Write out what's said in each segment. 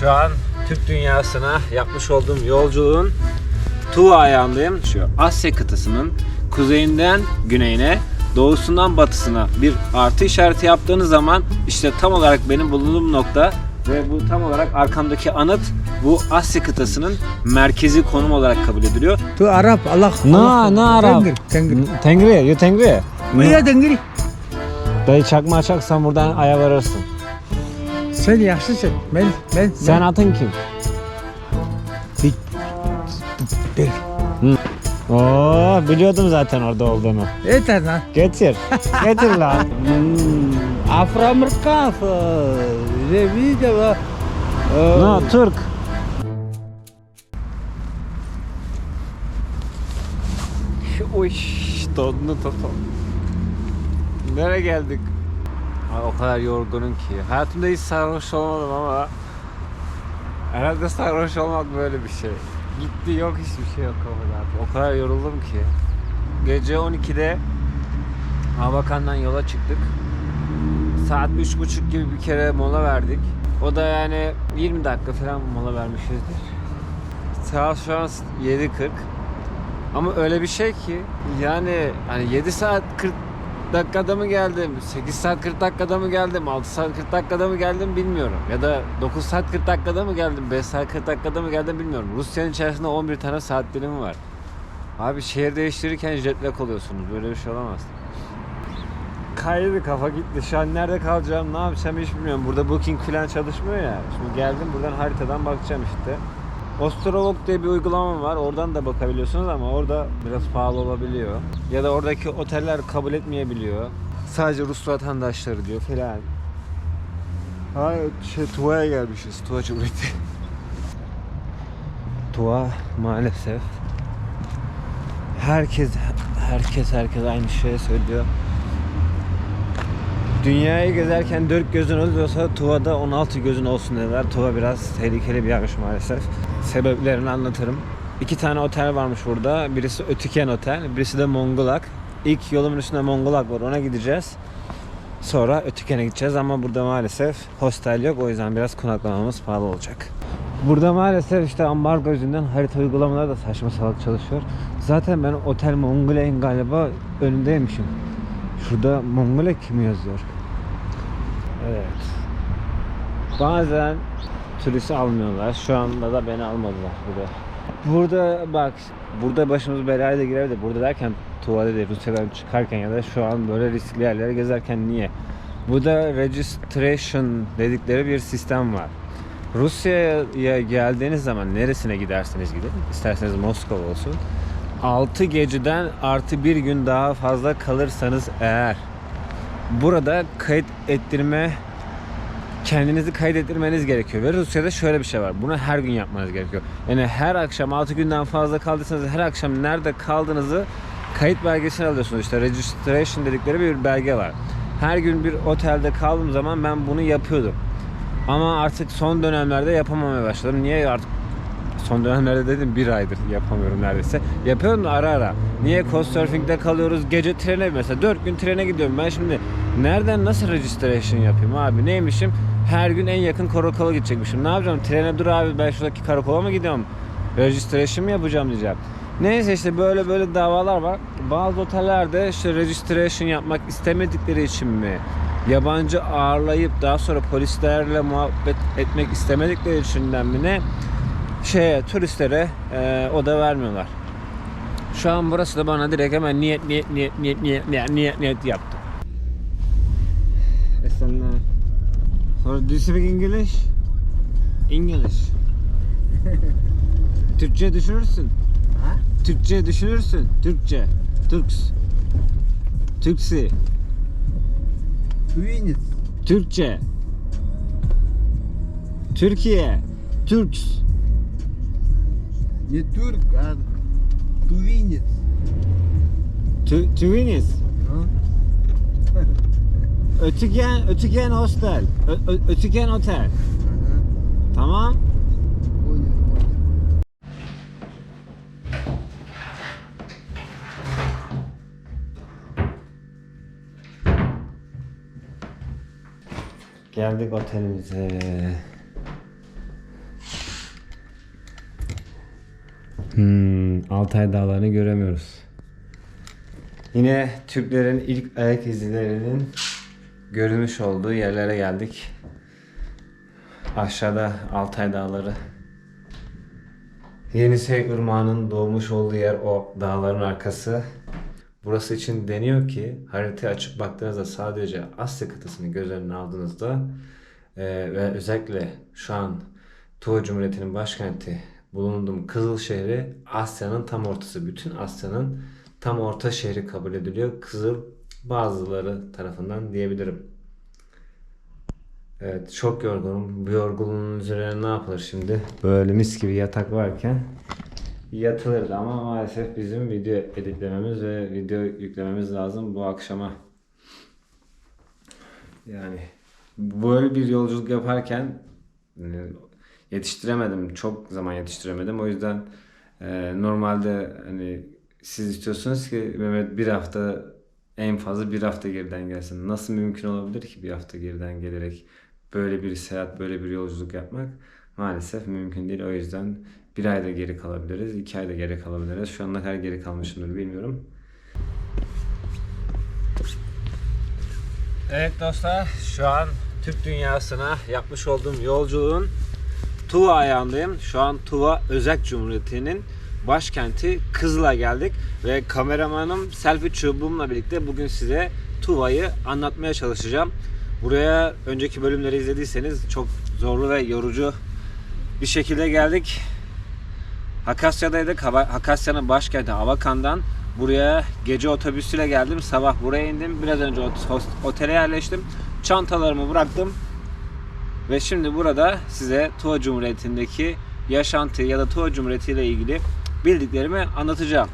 Şu an Türk dünyasına yapmış olduğum yolculuğun Tuva ayağındayım. Şu Asya kıtasının kuzeyinden güneyine, doğusundan batısına bir artı işareti yaptığınız zaman işte tam olarak benim bulunduğum nokta ve bu tam olarak arkamdaki anıt bu Asya kıtasının merkezi konum olarak kabul ediliyor. Tu Arap Allah. Na Arap. Tengri. Tengri, you Tengri. Buraya Tengri. Dayı çakma açarsan buradan aya varırsın. Sen yaxşısın. Sen atın kim? Oo, biliyordum zaten orada olduğunu. Yeter lan. Getir. Getir lan. Afro-Amerikan. Revi de var. No, Türk. Uy, donlu topu. Nereye geldik? Ay, o kadar yorgunum ki. Hayatımda hiç sarhoş olmadım ama herhalde sarhoş olmak böyle bir şey. Gitti, yok, hiçbir şey yok kafada. O kadar yoruldum ki. Gece 12'de Avakan'dan yola çıktık. Saat 3.30 gibi bir kere mola verdik. O da yani 20 dakika falan mola vermişizdir. Saat şu an 7.40. Ama öyle bir şey ki yani hani 7 saat 40 dakikada mı geldim, 8 saat 40 dakikada mı geldim, 6 saat 40 dakikada mı geldim bilmiyorum. Ya da 9 saat 40 dakikada mı geldim, 5 saat 40 dakikada mı geldim bilmiyorum. Rusya'nın içerisinde 11 tane saat dilimi var. Abi şehir değiştirirken jet lag oluyorsunuz. Böyle bir şey olamaz. Kaydı, kafa gitti. Şu an nerede kalacağım, ne yapacağım hiç bilmiyorum. Burada booking falan çalışmıyor ya. Şimdi geldim, buradan haritadan bakacağım işte. Ostrovok diye bir uygulama var. Oradan da bakabiliyorsunuz ama orada biraz pahalı olabiliyor. Ya da oradaki oteller kabul etmeyebiliyor. Sadece Rus vatandaşları diyor falan. Hayır, Tuva'ya gelmişiz. Tuva Cumhuriyeti. Tuva maalesef. Herkes aynı şeyi söylüyor. Dünyayı gezerken 4 gözün oluyorsa Tuva'da 16 gözün olsun dediler. Tuva biraz tehlikeli bir yermiş maalesef. Sebeplerini anlatırım. 2 tane otel varmış burada. Birisi Ötüken Otel, birisi de Mongolak. İlk yolumun üstünde Mongolak var, ona gideceğiz. Sonra Ötüken'e gideceğiz ama burada maalesef hostel yok. O yüzden biraz konaklamamız pahalı olacak. Burada maalesef işte ambargo yüzünden harita uygulamaları da saçma salak çalışıyor. Zaten ben Otel Mongolak'ın galiba önündeymişim. Şurada Mongolak mi yazıyor? Evet. Bazen turist almıyorlar. Şu anda da beni almadılar burada. Burada bak, burada başımız belaya da girebilir. Burada derken Tuva'da değil, Rusya'dan çıkarken ya da şu an böyle riskli yerlere gezerken niye? Burada registration dedikleri bir sistem var. Rusya'ya geldiğiniz zaman neresine giderseniz gidin, isterseniz Moskova olsun, 6 geceden artı bir gün daha fazla kalırsanız eğer burada kendinizi kaydettirmeniz gerekiyor. Ve Rusya'da şöyle bir şey var. Bunu her gün yapmanız gerekiyor. Yani her akşam 6 günden fazla kaldıysanız her akşam nerede kaldığınızı kayıt belgesini alıyorsunuz. İşte registration dedikleri bir belge var. Her gün bir otelde kaldığım zaman ben bunu yapıyordum. Ama artık son dönemlerde yapamamaya başladım. Niye artık son dönemlerde dedim, bir aydır yapamıyorum neredeyse. Yapıyorum da ara ara. Niye? Couchsurfing'de kalıyoruz. Gece trene, mesela 4 gün trene gidiyorum. Ben şimdi nereden nasıl registration yapayım abi? Neymişim? Her gün en yakın karakola gidecekmişim. Ne yapacağım? Trene dur abi, ben şuradaki karakola mı gidiyorum? Registration mı yapacağım diyeceğim. Neyse işte böyle davalar var. Bazı otellerde işte registration yapmak istemedikleri için mi? Yabancı ağırlayıp daha sonra polislerle muhabbet etmek istemedikleri içinden mi ne? Turistlere oda vermiyorlar. Şu an burası da bana direkt hemen niyet yaptı. Esenler. Sonra do you speak English? English. Türkçe düşünürsün. Ha? Türkçe düşünürsün. Türkçe. Türkçe. Tuviniz. Türkçe. Türkiye. Türks. Ne Türk abi. Tuviniz. Tuviniz. Ötüken hostel. Ötüken otel. Tamam. Geldik otelimize. Altay Dağları'nı göremiyoruz. Yine Türklerin ilk ayak izlerinin görülmüş olduğu yerlere geldik. Aşağıda Altay Dağları. Yenisey Irmağı'nın doğmuş olduğu yer o dağların arkası. Burası için deniyor ki haritayı açıp baktığınızda sadece Asya kıtasını göz önüne aldığınızda ve özellikle şu an Tuva Cumhuriyeti'nin başkenti bulunduğum Kızılşehri Asya'nın tam ortası. Bütün Asya'nın tam orta şehri kabul ediliyor. Kızıl bazıları tarafından diyebilirim. Evet, çok yorgunum. Bu yorgunluğun üzerine ne yapılır şimdi? Böyle mis gibi yatak varken yatılırdı ama maalesef bizim video editlememiz ve video yüklememiz lazım bu akşama. Yani böyle bir yolculuk yaparken yetiştiremedim. Çok zaman yetiştiremedim. O yüzden normalde hani siz istiyorsunuz ki Mehmet bir hafta, en fazla bir hafta geriden gelsin. Nasıl mümkün olabilir ki bir hafta geriden gelerek böyle bir seyahat, böyle bir yolculuk yapmak? Maalesef mümkün değil. O yüzden bir ayda geri kalabiliriz, 2 ayda geri kalabiliriz. Şu an ne kadar geri kalmışımdır bilmiyorum. Evet dostlar, şu an Türk dünyasına yapmış olduğum yolculuğun Tuva ayağındayım. Şu an Tuva Özek Cumhuriyeti'nin başkenti Kızıl'a geldik ve kameramanım selfie çubuğumla birlikte bugün size Tuva'yı anlatmaya çalışacağım. Buraya önceki bölümleri izlediyseniz çok zorlu ve yorucu bir şekilde geldik. Hakasya'daydık. Hakasya'nın başkenti Avakan'dan buraya gece otobüsüyle geldim. Sabah buraya indim. Biraz önce otele yerleştim. Çantalarımı bıraktım. Ve şimdi burada size Tuva Cumhuriyeti'ndeki yaşantı ya da Tuva Cumhuriyeti ile ilgili bildiklerimi anlatacağım.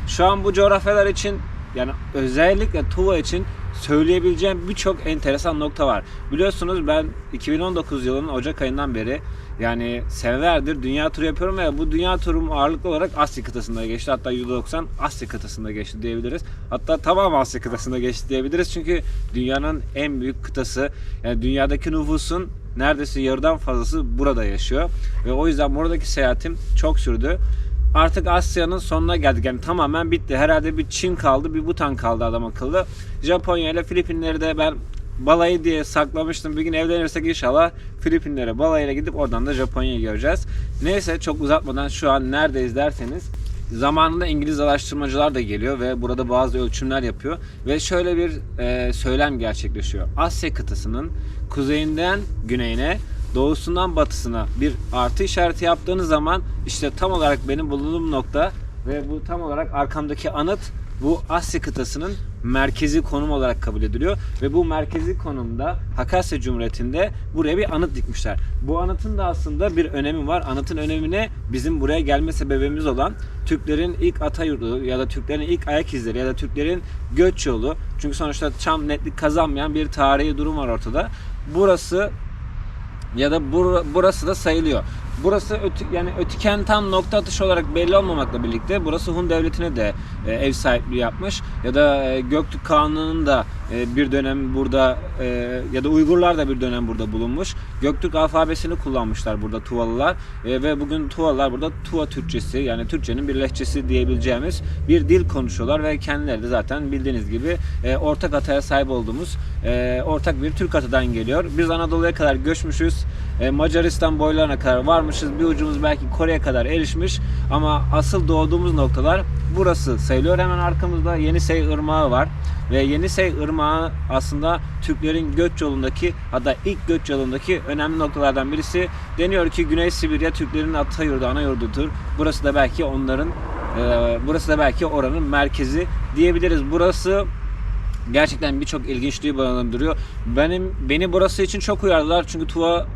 Şu an bu coğrafyalar için, yani özellikle Tuva için söyleyebileceğim birçok enteresan nokta var. Biliyorsunuz ben 2019 yılının Ocak ayından beri, yani senelerdir dünya turu yapıyorum ve bu dünya turum ağırlıklı olarak Asya kıtasında geçti. Hatta %90 Asya kıtasında geçti diyebiliriz. Hatta tamam Asya kıtasında geçti diyebiliriz. Çünkü dünyanın en büyük kıtası, yani dünyadaki nüfusun neredeyse yarıdan fazlası burada yaşıyor. Ve o yüzden buradaki seyahatim çok sürdü. Artık Asya'nın sonuna geldik. Yani tamamen bitti. Herhalde bir Çin kaldı, bir Bhutan kaldı adam akıllı. Japonya ile Filipinleri de ben balayı diye saklamıştım. Bir gün evlenirsek inşallah Filipinlere balayıyla gidip oradan da Japonya'yı göreceğiz. Neyse, çok uzatmadan şu an neredeyiz derseniz, zamanında İngiliz araştırmacılar da geliyor ve burada bazı ölçümler yapıyor ve şöyle bir söylem gerçekleşiyor. Asya kıtasının kuzeyinden güneyine, doğusundan batısına bir artı işareti yaptığınız zaman işte tam olarak benim bulunduğum nokta ve bu tam olarak arkamdaki anıt bu Asya kıtasının merkezi konum olarak kabul ediliyor ve bu merkezi konumda Hakasya Cumhuriyeti'nde buraya bir anıt dikmişler. Bu anıtın da aslında bir önemi var. Anıtın önemine bizim buraya gelme sebebimiz olan Türklerin ilk ata yurdu ya da Türklerin ilk ayak izleri ya da Türklerin göç yolu. Çünkü sonuçta tam netlik kazanmayan bir tarihi durum var ortada. Burası ya da burası da sayılıyor. Burası yani Ötüken tam nokta atışı olarak belli olmamakla birlikte burası Hun Devleti'ne de ev sahipliği yapmış. Ya da Göktürk Kanun'un da bir dönem burada ya da Uygurlar da bir dönem burada bulunmuş. Göktürk alfabesini kullanmışlar burada Tuvalılar ve bugün Tuvalılar burada Tuva Türkçesi, yani Türkçenin bir lehçesi diyebileceğimiz bir dil konuşuyorlar ve kendileri de zaten bildiğiniz gibi ortak ataya sahip olduğumuz ortak bir Türk atadan geliyor. Biz Anadolu'ya kadar göçmüşüz. Macaristan boylarına kadar varmışız. Bir ucumuz belki Kore'ye kadar erişmiş. Ama asıl doğduğumuz noktalar burası sayılıyor. Hemen arkamızda Yenisey Irmağı var. Ve Yenisey Irmağı aslında Türklerin göç yolundaki, hatta ilk göç yolundaki önemli noktalardan birisi. Deniyor ki Güney Sibirya Türklerin ata yurdu, ana yurdudur. Burası da belki onların, burası da belki oranın merkezi diyebiliriz. Burası gerçekten birçok ilginçliği barındırıyor. Beni burası için çok uyardılar. Çünkü Tuva,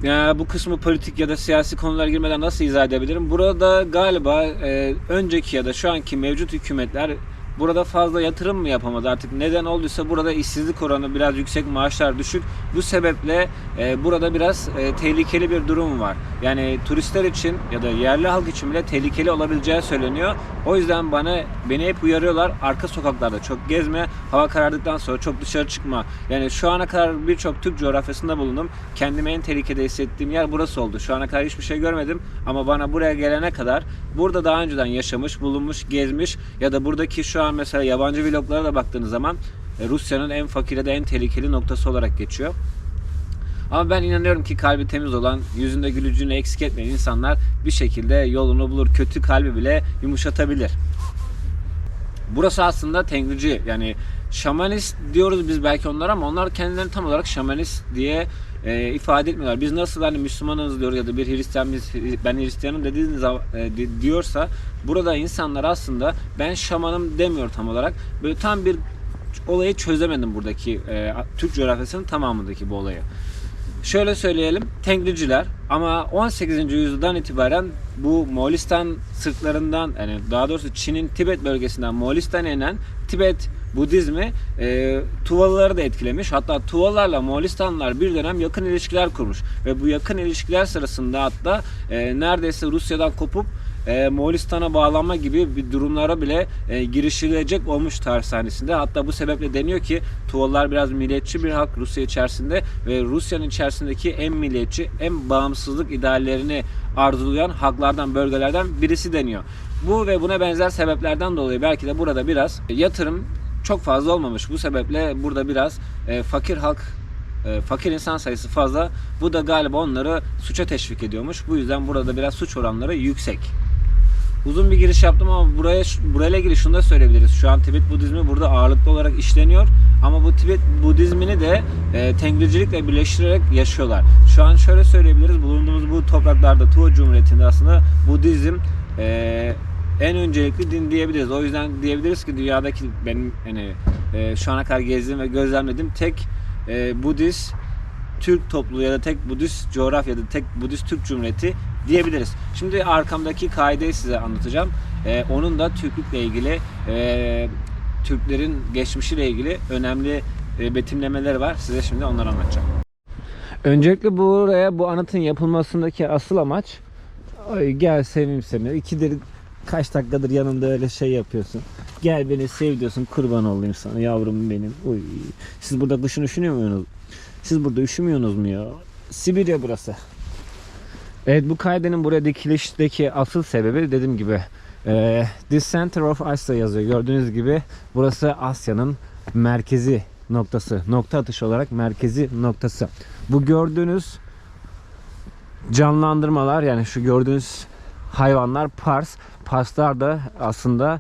yani bu kısmı politik ya da siyasi konulara girmeden nasıl izah edebilirim? Burada galiba önceki ya da şu anki mevcut hükümetler burada fazla yatırım mı yapamadı artık neden olduysa burada işsizlik oranı biraz yüksek, maaşlar düşük. Bu sebeple burada biraz tehlikeli bir durum var. Yani turistler için ya da yerli halk için bile tehlikeli olabileceği söyleniyor. O yüzden beni hep uyarıyorlar. Arka sokaklarda çok gezme, hava karardıktan sonra çok dışarı çıkma. Yani şu ana kadar birçok Türk coğrafyasında bulundum. Kendimi en tehlikede hissettiğim yer burası oldu. Şu ana kadar hiçbir şey görmedim ama bana buraya gelene kadar burada daha önceden yaşamış, bulunmuş, gezmiş ya da buradaki şu an mesela yabancı vloglara da baktığınız zaman Rusya'nın en fakir ya da en tehlikeli noktası olarak geçiyor. Ama ben inanıyorum ki kalbi temiz olan, yüzünde gülücüğünü eksik etmeyen insanlar bir şekilde yolunu bulur. Kötü kalbi bile yumuşatabilir. Burası aslında Tengrici, yani şamanist diyoruz biz belki onlara ama onlar kendilerini tam olarak şamanist diye ifade etmiyorlar. Biz nasıl hani Müslümanız diyoruz ya da bir Hristiyan ben Hristiyanım dediğiniz diyorsa burada insanlar aslında ben şamanım demiyor tam olarak. Böyle tam bir olayı çözemedim buradaki Türk coğrafyasının tamamındaki bu olayı. Şöyle söyleyelim, Tengriciler ama 18. yüzyıldan itibaren bu Moğolistan sırtlarından yani daha doğrusu Çin'in Tibet bölgesinden Moğolistan'a inen Tibet Budizmi Tuvalıları da etkilemiş. Hatta Tuvalılarla Moğolistanlılar bir dönem yakın ilişkiler kurmuş ve bu yakın ilişkiler sırasında hatta neredeyse Rusya'dan kopup Moğolistan'a bağlanma gibi bir durumlara bile girişilecek olmuş tarih sahnesinde. Hatta bu sebeple deniyor ki Tuvalılar biraz milliyetçi bir halk Rusya içerisinde ve Rusya'nın içerisindeki en milliyetçi, en bağımsızlık ideallerini arzulayan halklardan, bölgelerden birisi deniyor. Bu ve buna benzer sebeplerden dolayı belki de burada biraz yatırım çok fazla olmamış. Bu sebeple burada biraz fakir insan sayısı fazla. Bu da galiba onları suça teşvik ediyormuş. Bu yüzden burada biraz suç oranları yüksek. Uzun bir giriş yaptım ama burayla ilgili şunu da söyleyebiliriz. Şu an Tibet Budizmi burada ağırlıklı olarak işleniyor. Ama bu Tibet Budizmini de Tengricilikle birleştirerek yaşıyorlar. Şu an şöyle söyleyebiliriz. Bulunduğumuz bu topraklarda Tuva Cumhuriyeti'nde aslında Budizm en öncelikli din diyebiliriz. O yüzden diyebiliriz ki dünyadaki benim şu ana kadar gezdiğim ve gözlemlediğim tek Budist Türk topluluğu ya da tek Budist coğrafya ya da tek Budist Türk Cumhuriyeti diyebiliriz. Şimdi arkamdaki kaideyi size anlatacağım. Onun da Türklükle ilgili, Türklerin geçmişiyle ilgili önemli betimlemeleri var. Size şimdi onları anlatacağım. Öncelikle buraya bu anıtın yapılmasındaki asıl amaç gel seveyim seni. İkidir kaç dakikadır yanında öyle şey yapıyorsun. Gel beni sev diyorsun. Kurban olayım sana yavrum benim. Uy. Siz burada kışın üşünüyor musunuz? Siz burada üşümüyorsunuz mu ya? Sibirya burası. Evet, bu kaidenin buraya dikilişteki asıl sebebi dediğim gibi The Center of Asia yazıyor. Gördüğünüz gibi burası Asya'nın merkezi noktası. Nokta atışı olarak merkezi noktası. Bu gördüğünüz canlandırmalar yani şu gördüğünüz hayvanlar Pars. Parslar da aslında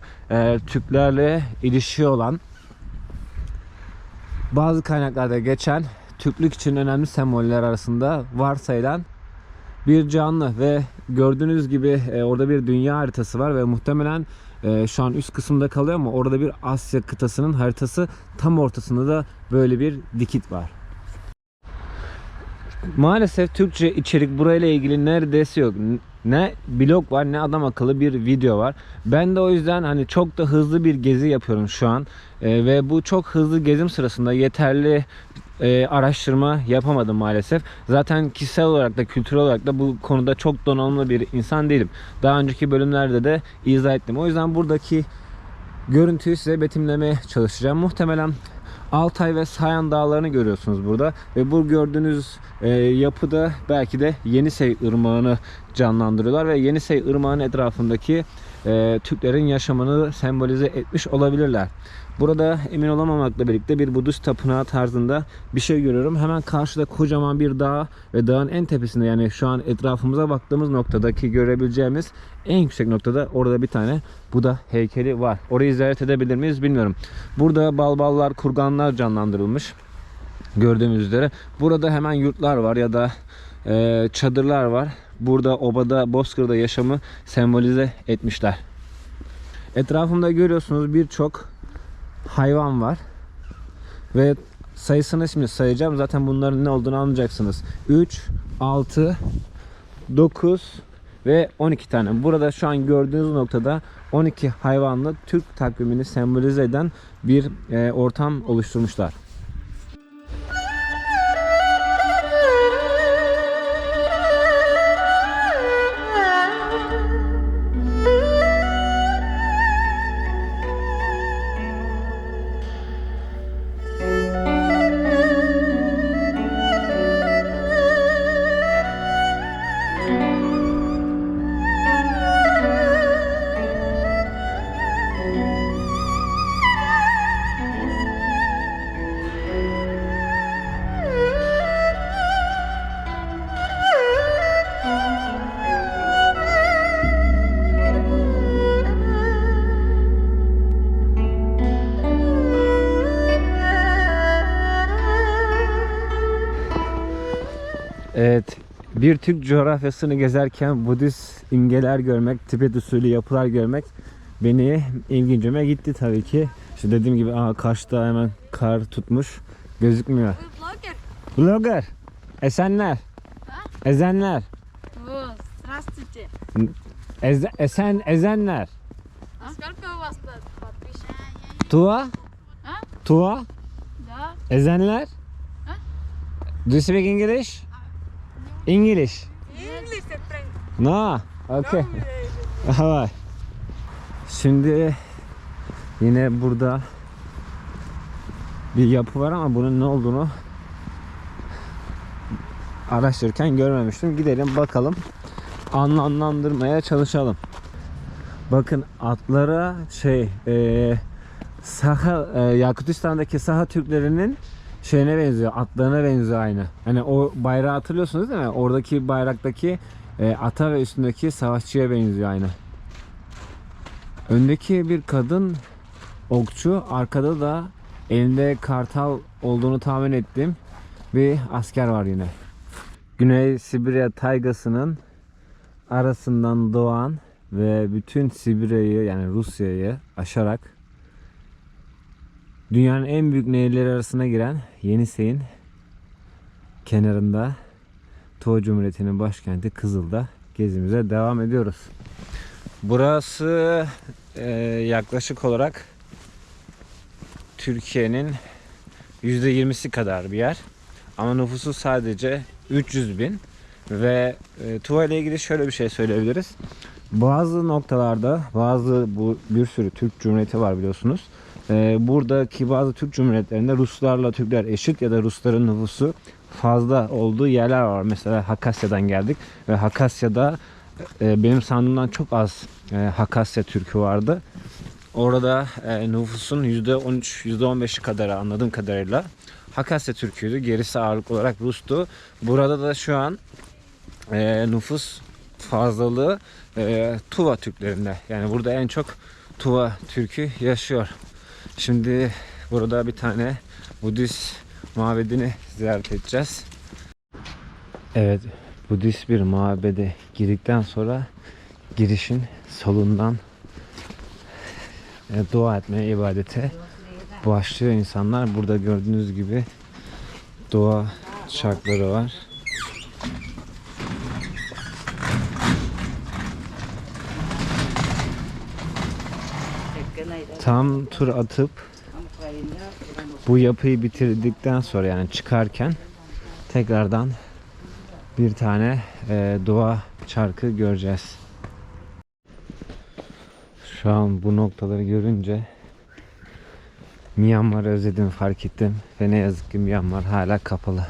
Türklerle ilişiği olan bazı kaynaklarda geçen Türklük için önemli semboller arasında varsayılan bir canlı ve gördüğünüz gibi orada bir dünya haritası var ve muhtemelen şu an üst kısımda kalıyor ama orada bir Asya kıtasının haritası tam ortasında da böyle bir dikit var. Maalesef Türkçe içerik burayla ilgili neredeyse yok. Ne blog var ne adam akıllı bir video var. Ben de o yüzden hani çok da hızlı bir gezi yapıyorum şu an. Ve bu çok hızlı gezim sırasında yeterli araştırma yapamadım maalesef. Zaten kişisel olarak da kültürel olarak da bu konuda çok donanımlı bir insan değilim. Daha önceki bölümlerde de izah ettim. O yüzden buradaki görüntüyü size betimlemeye çalışacağım. Muhtemelen Altay ve Sayan Dağları'nı görüyorsunuz burada ve bu gördüğünüz yapıda belki de Yenisey Irmağı'nı canlandırıyorlar ve Yenisey Irmağı'nın etrafındaki Türklerin yaşamını sembolize etmiş olabilirler. Burada emin olamamakla birlikte bir Budist tapınağı tarzında bir şey görüyorum. Hemen karşıda kocaman bir dağ ve dağın en tepesinde yani şu an etrafımıza baktığımız noktadaki görebileceğimiz en yüksek noktada orada bir tane Buda heykeli var. Orayı ziyaret edebilir miyiz bilmiyorum. Burada balballar, kurganlar canlandırılmış. Gördüğümüz üzere. Burada hemen yurtlar var ya da çadırlar var. Burada obada, bozkırda yaşamı sembolize etmişler. Etrafımda görüyorsunuz birçok hayvan var. Ve sayısını şimdi sayacağım. Zaten bunların ne olduğunu anlayacaksınız. 3, 6, 9, ve 12 tane. Burada şu an gördüğünüz noktada 12 hayvanlı Türk takvimini sembolize eden bir ortam oluşturmuşlar. Evet, bir Türk coğrafyasını gezerken Budist imgeler görmek, Tibet usulü yapılar görmek beni ilgincime gitti tabii ki. İşte dediğim gibi karşıda hemen kar tutmuş, gözükmüyor. Блогер? Blogger, Esenler, Ezenler, Вот, здравствуйте. Ezenler, А сколько у вас подписчиков? Tua, А? Tua, Да. Ezenler. Do you speak English? English. English, friend. No. Okay. Alright. Şimdi yine burada bir yapı var ama bunun ne olduğunu araştırırken görmemiştim. Gidelim bakalım. Anlamlandırmaya çalışalım. Bakın atlara Saha Yakutistan'daki Saha Türklerinin şeyine benziyor, atlarına benziyor aynı. Hani o bayrağı hatırlıyorsunuz değil mi? Oradaki bayraktaki ata ve üstündeki savaşçıya benziyor aynı. Öndeki bir kadın okçu, arkada da elinde kartal olduğunu tahmin ettiğim bir asker var yine. Güney Sibirya taygasının arasından doğan ve bütün Sibirya'yı yani Rusya'yı aşarak dünyanın en büyük nehirleri arasına giren Yenisey'in kenarında Tuva Cumhuriyeti'nin başkenti Kızıl'da gezimize devam ediyoruz. Burası yaklaşık olarak Türkiye'nin %20'si kadar bir yer. Ama nüfusu sadece 300 bin ve Tuva ile ilgili şöyle bir şey söyleyebiliriz. Bazı noktalarda bu bir sürü Türk Cumhuriyeti var biliyorsunuz. Buradaki bazı Türk Cumhuriyetlerinde Ruslarla Türkler eşit ya da Rusların nüfusu fazla olduğu yerler var. Mesela Hakasya'dan geldik ve Hakasya'da benim sandığımdan çok az Hakasya Türk'ü vardı. Orada nüfusun %13, %15'i kadar anladığım kadarıyla Hakasya Türk'üydü. Gerisi ağırlık olarak Rus'tu. Burada da şu an nüfus fazlalığı Tuva Türklerinde. Yani burada en çok Tuva Türk'ü yaşıyor. Şimdi burada bir tane Budist mabedini ziyaret edeceğiz. Evet, Budist bir mabede girdikten sonra girişin solundan dua etmeye, ibadete başlıyor insanlar. Burada gördüğünüz gibi dua çarkları var. Tam tur atıp bu yapıyı bitirdikten sonra yani çıkarken tekrardan bir tane dua çarkı göreceğiz. Şu an bu noktaları görünce Myanmar'ı özledim fark ettim ve ne yazık ki Myanmar hala kapalı.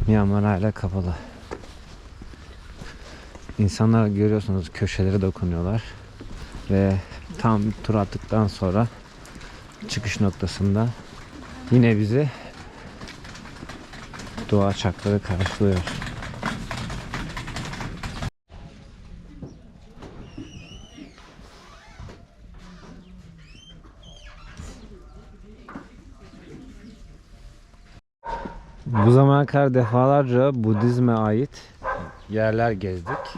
Myanmar hala kapalı. İnsanlar görüyorsunuz köşelere dokunuyorlar ve tam tur attıktan sonra çıkış noktasında yine bizi dua çarkları karşılıyor. Bu zamana kadar defalarca Budizme ait yerler gezdik.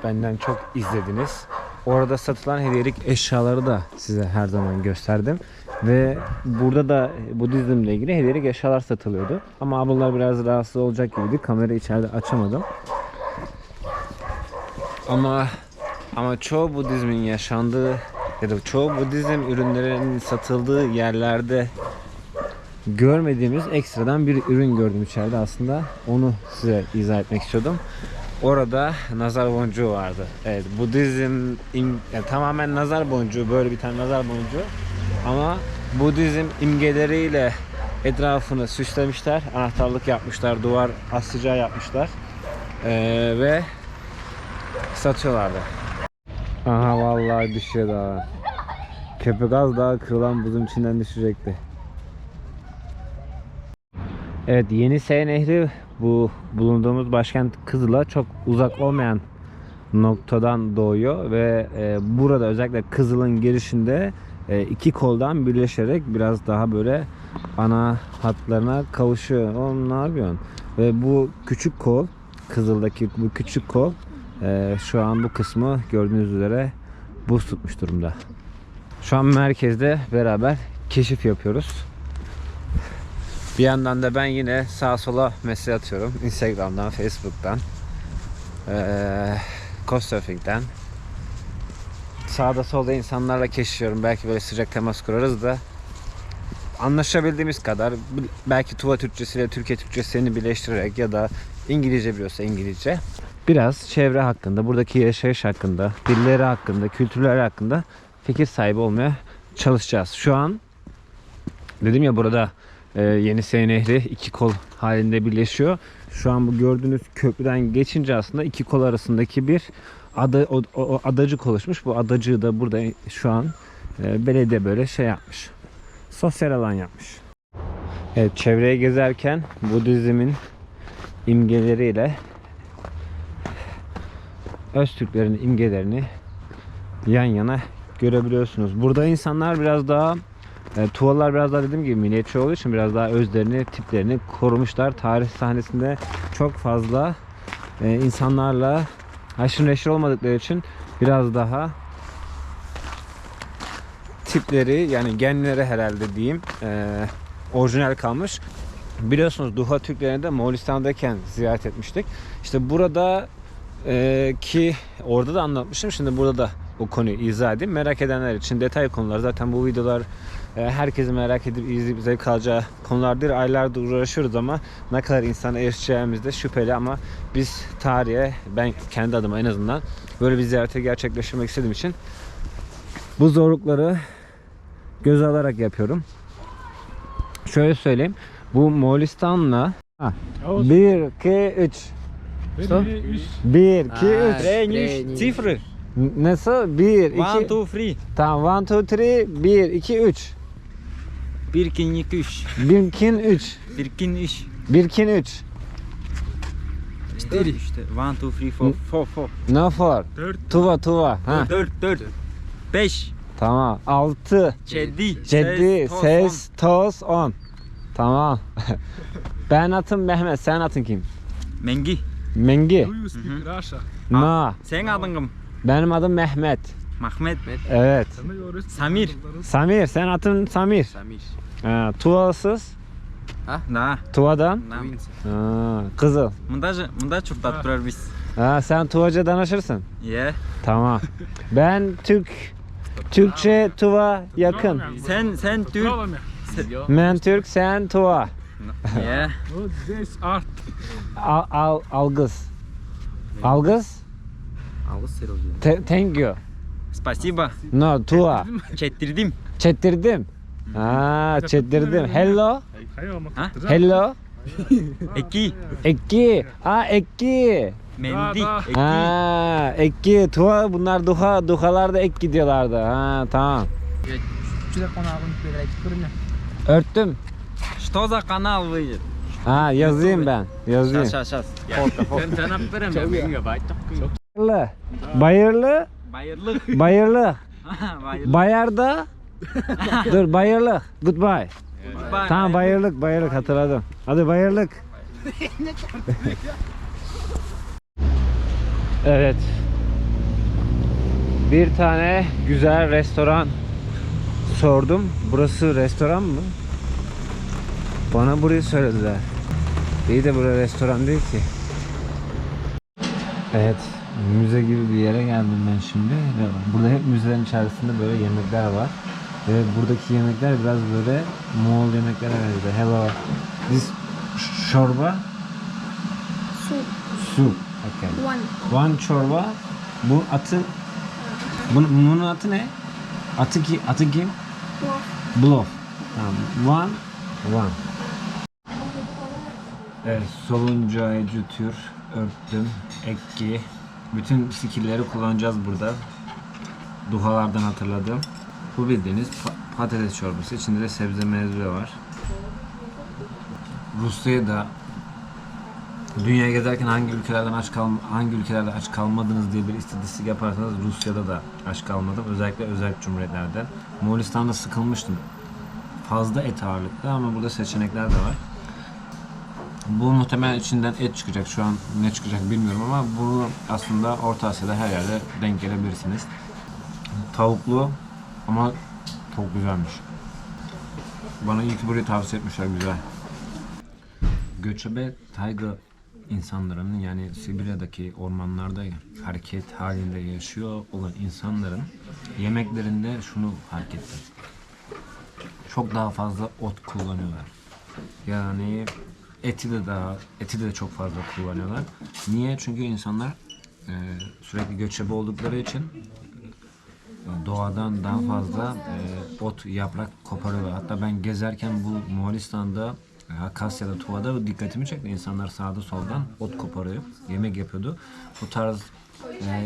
Benden çok izlediniz. Orada satılan hediyelik eşyaları da size her zaman gösterdim. Ve burada da Budizmle ilgili hediyelik eşyalar satılıyordu. Ama ablalar biraz rahatsız olacak gibiydi. Kamerayı içeride açamadım. Ama çoğu Budizmin yaşandığı ya da çoğu Budizm ürünlerinin satıldığı yerlerde görmediğimiz ekstradan bir ürün gördüm içeride aslında. Onu size izah etmek istiyordum. Orada nazar boncuğu vardı. Evet, Budizm yani tamamen nazar boncuğu, böyle bir tane nazar boncuğu. Ama Budizm imgeleriyle etrafını süslemişler. Anahtarlık yapmışlar, duvar asıcağı yapmışlar. Ve satıyorlardı. Aha vallahi düşüyor daha. Köpek az daha kırılan buzun içinden düşecekti. Evet, Yenisey Nehri bu bulunduğumuz başkent Kızıl'a çok uzak olmayan noktadan doğuyor ve burada özellikle Kızıl'ın girişinde iki koldan birleşerek biraz daha böyle ana hatlarına kavuşuyor. Oğlum ne yapıyorsun? Ve bu küçük kol, Kızıl'daki bu küçük kol şu an bu kısmı gördüğünüz üzere buz tutmuş durumda. Şu an merkezde beraber keşif yapıyoruz. Bir yandan da ben yine sağa sola mesaj atıyorum. Instagram'dan, Facebook'tan, Couchsurfing'den. Sağda solda insanlarla keşfediyorum. Belki böyle sıcak temas kurarız da anlaşabildiğimiz kadar, belki Tuva Türkçesiyle Türkiye Türkçesini birleştirerek ya da İngilizce biliyorsa İngilizce, biraz çevre hakkında, buradaki yaşayış hakkında, dilleri hakkında, kültürleri hakkında fikir sahibi olmaya çalışacağız. Şu an dedim ya, burada Yenisey Nehri iki kol halinde birleşiyor. Şu an bu gördüğünüz köprüden geçince aslında iki kol arasındaki bir adacık oluşmuş. Bu adacığı da burada şu an belediye böyle şey yapmış. Sosyal alan yapmış. Evet, çevreye gezerken Budizm'in imgeleriyle Öztürklerin imgelerini yan yana görebiliyorsunuz. Burada insanlar biraz daha tuvalar biraz daha dediğim gibi milliyetçi olduğu için biraz daha özlerini, tiplerini korumuşlar. Tarih sahnesinde çok fazla insanlarla haşır neşir olmadıkları için biraz daha tipleri, yani genleri herhalde diyeyim, orijinal kalmış. Biliyorsunuz Duha Türklerini de Moğolistan'dayken ziyaret etmiştik. İşte burada ki orada da anlatmıştım. Şimdi burada da o konuyu izah edeyim. Merak edenler için detay konular. Zaten bu videolar herkesin merak edip izleyip zevk alacağı konulardır. Aylardır uğraşıyoruz ama ne kadar insana erişeceğimiz de şüpheli, ama biz tarihe, ben kendi adıma en azından böyle bir ziyareti gerçekleştirmek istediğim için bu zorlukları göze alarak yapıyorum. Şöyle söyleyeyim. Bu Moğolistan'la 1, 2, 3 1, 2, 3 Цифры. Nasıl? 1, 2 1, 2, 3. Tamam, 1, 2, 3 1, 2, 3 1, 2, 3. 1, 2, 3 1, 2, 3. 1, 2, 3 4 işte. 1, 2, 3, 4, 4. No for. Tuva. Ha. 4. 5. Tamam. 6 7. 7 8 9 10 Tamam. Ben atım Mehmet, sen atın kim? Mengi. Mengi. Do you speak Russia? Na. Sen adın kim? Benim adım Mehmet. Mahmet. Evet. Tanıyoruz. Samir. Samir, sen atın Samir. Ha, Tuvasız. Da. Tuvadan. Da. Ha, Kızıl. Mında çok tatlı durar biz. Ha, sen Tuvaca danışırsın. Yeah. Tamam. Ben Türkçe Tuva yakın. Sen Türk. Problem ya. Ben Türk, sen Tuva. Yeah. No, this art. Algız. Algız? Thank you. Спасибо. No, Tuva. Çettirdim. Çettirdim. Ha, çettirdim. Hello. Hayır ama. Ha? Hello. Eki. Ekki. Ha, Ekki. Mendi. Da. Eki. Ha, Ekki. Tuva, bunlar Duha. Duhalar da ek gidiyorlardı. Ha, tamam. Örttüm. Что за канал вы? Ha, yazayım ben. Yazayım. Şas. Bayırlı. Bayırlık. Bayırlı. Bayırlık. Bayarda. Dur, bayırlık. Goodbye. Bye. Tamam, bayırlık hatırladım. Hadi bayırlık. Evet. Bir tane güzel restoran sordum. Burası restoran mı? Bana burayı söylediler. İyi de burası restoran değil ki. Evet. Müze gibi bir yere geldim ben şimdi. Ve burada hep müzelerin içerisinde böyle yemekler var. Ve buradaki yemekler biraz böyle Moğol yemeklere benziyor. Hello. This çorba. Su. Okay. One çorba. Bu atın. Bunun atı ne? Atı kim? Blof. Tamam. One. Evet, solunca, tür, örttüm, ekki. Bütün skill'leri kullanacağız burada. Duhalardan hatırladım. Bu bildiğiniz patates çorbası. İçinde de sebze mezve var. Rusya'ya da dünyaya gezerken hangi ülkelerde aç kalmadınız diye bir istatistik yaparsanız Rusya'da da aç kalmadım. Özellikle özel cumhuriyetlerden. Moğolistan'da sıkılmıştım. Fazla et ağırlıklı ama burada seçenekler de var. Bu muhtemelen içinden et çıkacak. Şu an ne çıkacak bilmiyorum ama bunu aslında Orta Asya'da her yerde denk gelebilirsiniz. Tavuklu ama çok güzelmiş. Bana iyi ki burayı tavsiye etmişler, güzel. Göçebe tayga insanların, yani Sibirya'daki ormanlarda hareket halinde yaşıyor olan insanların yemeklerinde şunu fark ettim. Çok daha fazla ot kullanıyorlar. Yani eti de çok fazla kullanıyorlar. Niye? Çünkü insanlar sürekli göçebe oldukları için doğadan daha fazla ot, yaprak koparıyorlar. Hatta ben gezerken bu Moğolistan'da, Akasya'da, Tuva'da dikkatimi çekti. İnsanlar sağda soldan ot koparıyor, yemek yapıyordu. Bu tarz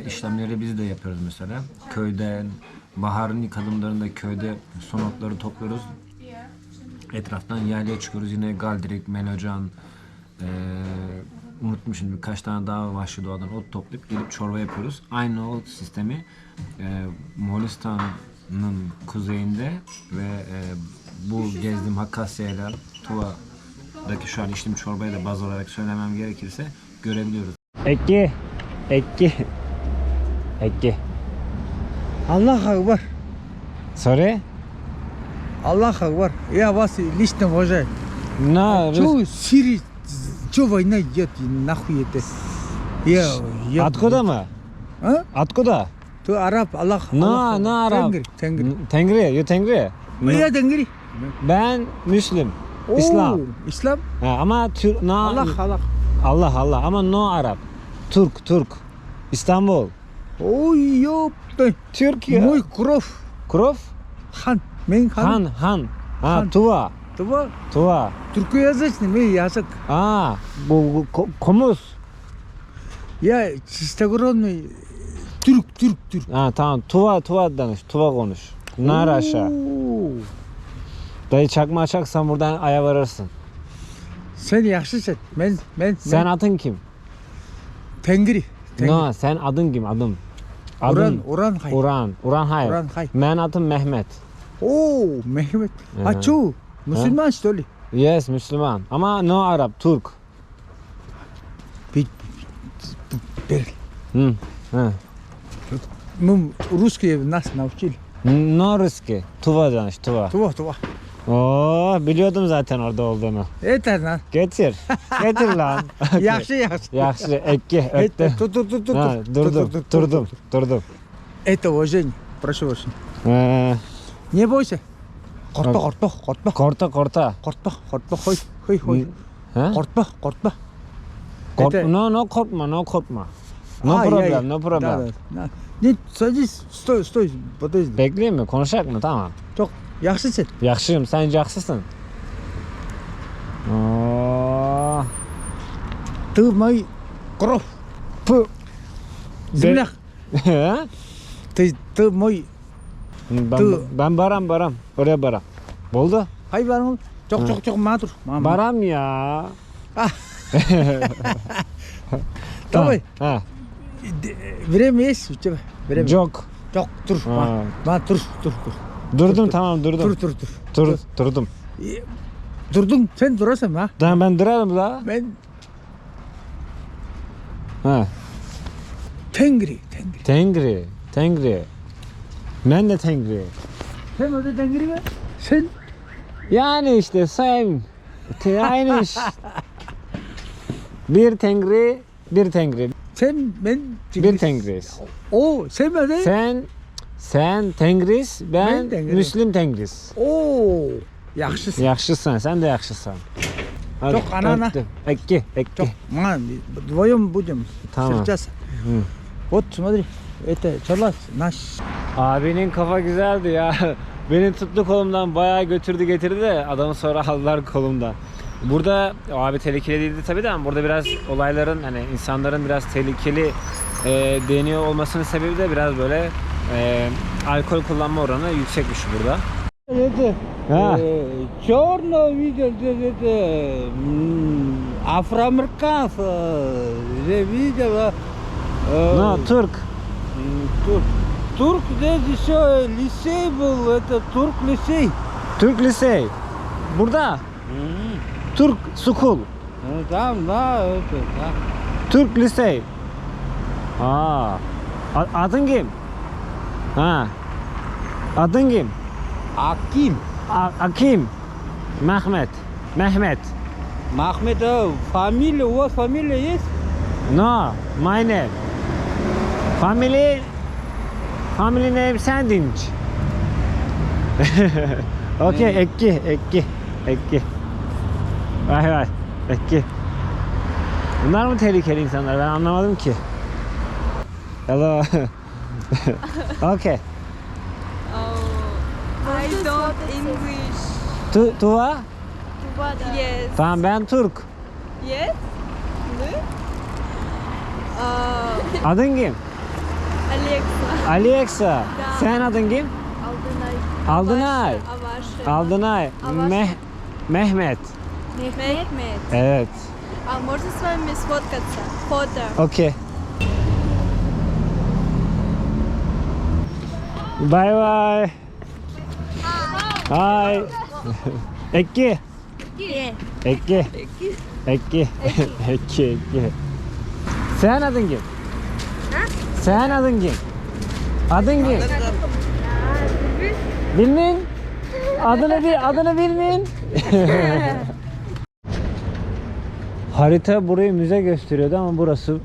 işlemleri biz de yapıyoruz mesela. Köyde, baharın ilk adımlarında köyde son otları topluyoruz. Etraftan yaylaya çıkıyoruz. Yine galdirik, melocan, unutmuşum birkaç tane daha vahşi doğadan ot toplayıp gelip çorba yapıyoruz. Aynı ot sistemi Moğolistan'ın kuzeyinde ve bu gezdiğim Hakasya ile Tuva'daki şu an içtiğim çorbayı da baz olarak söylemem gerekirse görebiliyoruz. Ekki. Allah Akbar. Sorry? Allah Akbar. Я вас лично уважаю. No, Чё Сирия, чё война идет, нахуй это? Я... Откуда mı? А? Откуда? Ты араб, Allah. No Arap. Тенгри. Tengri, you Tengri? Я тенгри. Ben Müslüm. İslam. İslam? Ha, ama Allah ama no Arap. Türk. İstanbul. Ой, ёпта. Türkiye. Мой кровь. Krov? Хан. Мен хан. Han. Ha, Han. Tuva. Това. Туркоязычный, мен язык. Bu komuz. Я чистогородный Türk. Ha, tamam. Tuva danış. Tuva konuş. Nar aşağı. Oo. Dayı çakma açaksan buradan aya varırsın. Sen yaxşısın. Sen adın kim? Teнгри. No, sen adın kim? Adın. Orhan Hay. Orhan Hay. Orhan Hay. Ben adım Mehmet. Oo, Mehmet. А чё? Müslüman что ли? Yes, Müslüman. Ama no Arap, Türk. Мы русские нас научили. No Ruski. Tuva danış, Tuva. Това. Oo, biliyordum zaten orada olduğunu. Это на. Getir. Getir lan. Yaxşı. Yaxşı, ekki, öptü. Тут. Ha, durdum. Это уважение. Прошу прощения. Не бойся. Қортпа. Korta. Хой. Ha? Қортпа. No korkma. No problem. Да. Нет, садись. Стой. Подожди. Bekleyeyim mi? Konuşacak mı? Tamam. Çok yaxşısın. Yaxşıyım, sen yaxşısın. Oo. Ты мой кровь. Земляк. Ha? Ты мой. Ben Baram. Oraya Baram. Oldu? Hayvanım. Çok matur. Baram ya. Давай. Ha. Время есть у тебя? Время. Çok. Çok. Dur. Ha. Dur. Durdum tamam durdum. Dur. Durdum. Durdun. Sen durasın ha? Tamam ben durarım da. Ben Ha. Tengri. Tengri. Ben de Tengri. Sen o da Tengri mi? Sen? Yani işte same. Aynı iş. Bir Tengri. Sen ben Bir Tengriz. O sen ben Sen Tengriz, ben Ben Tengriz. Müslim Tengriz. Oo. Yaxşısın. Yaxşısan, sen de yaxşısan. Hadi, Çok anana. öptüm. Ekki. Çok. Man, вдвоем будем. Tamam. Сейчас. Hı. Вот смотри. Это çalas. Наш. Abinin kafa güzeldi ya. Beni tuttu kolumdan, bayağı götürdü getirdi de adamı sonra aldılar kolumdan. Burada o abi tehlikeli değildi tabii de ama burada biraz olayların hani insanların biraz tehlikeli deniyor olmasının sebebi de biraz böyle alkol kullanma oranı yüksekmiş burada. Это Ha. черно видел, это афроамериканцев видел. No, Türk. Турк здесь еще лицей был, это Турк лицей. Türk lisey. Burada. Türk school. Там, да, это, да. Türk lisey. Aa. Adın kim? Ha. Adın kim? Аким. Akim. Mehmet. Mehmet. Махмед, фамилия, у вас фамилия есть? No, my name. Family name Sandinç. Okay, Ekki. Vay, Ekki. Bunlar mı tehlikeli insanlar? Ben anlamadım ki. Hello. Okay. I don't English. Tuva? Yes. Tamam ben Türk. Yes. Adın kim? Alexa. Alexa. Sen adın kim? Aldınay. Aldınay. Avaşı. Aldınay. Avaş. Mehmet. Mehmet. Evet. А можно с вами сфоткаться? Фото. Okay. Bye bye. Hi. Ekki. Ekki. Sen adın kim? Sen adın kim? Adın kim? Bilmin? Adını bilmin? Harita burayı müze gösteriyordu ama burası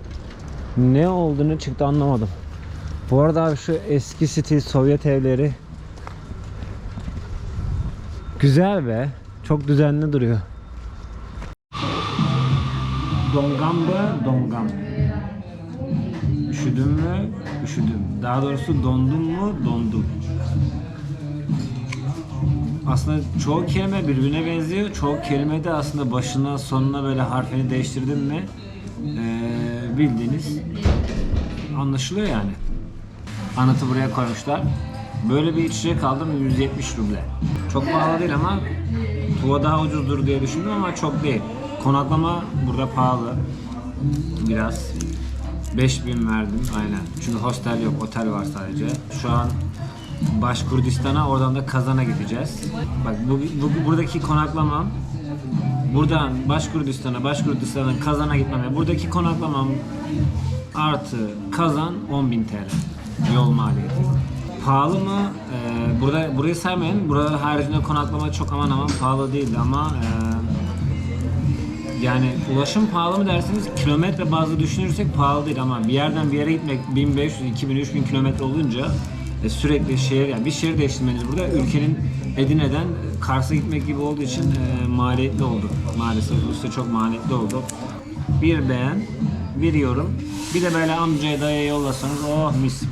ne olduğunu çıktı anlamadım. Bu arada abi şu eski stil Sovyet evleri güzel be. Çok düzenli duruyor. Dongam. Üşüdüm mü? Üşüdüm. Daha doğrusu dondum mu? Dondum. Aslında çoğu kelime birbirine benziyor. Çoğu kelime de aslında başına sonuna böyle harfini değiştirdin mi bildiğiniz anlaşılıyor yani. Anıtı buraya koymuşlar. Böyle bir içecek aldım 170 ruble. Çok pahalı değil ama Tuva daha ucuzdur diye düşündüm ama çok değil. Konaklama burada pahalı. Biraz. 5000 verdim aynen. Çünkü hostel yok, otel var sadece. Şu an Başkurdistan'a, oradan da Kazan'a gideceğiz. Bak buradaki konaklamam, buradan Başkurdistan'dan Kazan'a gitmem. Yani buradaki konaklamam artı Kazan 10.000 TL. Yol maliyeti. Pahalı mı? Burayı saymayın. Burada haricinde konaklama çok aman pahalı değildi ama yani ulaşım pahalı mı derseniz kilometre bazlı düşünürsek pahalı değil ama bir yerden bir yere gitmek 1500, 2000, 3000 kilometre olunca sürekli yani bir şehir değiştirmeniz burada ülkenin Edirne'den Kars'a gitmek gibi olduğu için maliyetli oldu. Maalesef usta çok maliyetli oldu. Bir beğen, bir yorum, bir de böyle amcaya dayıya yollasanız oh mis.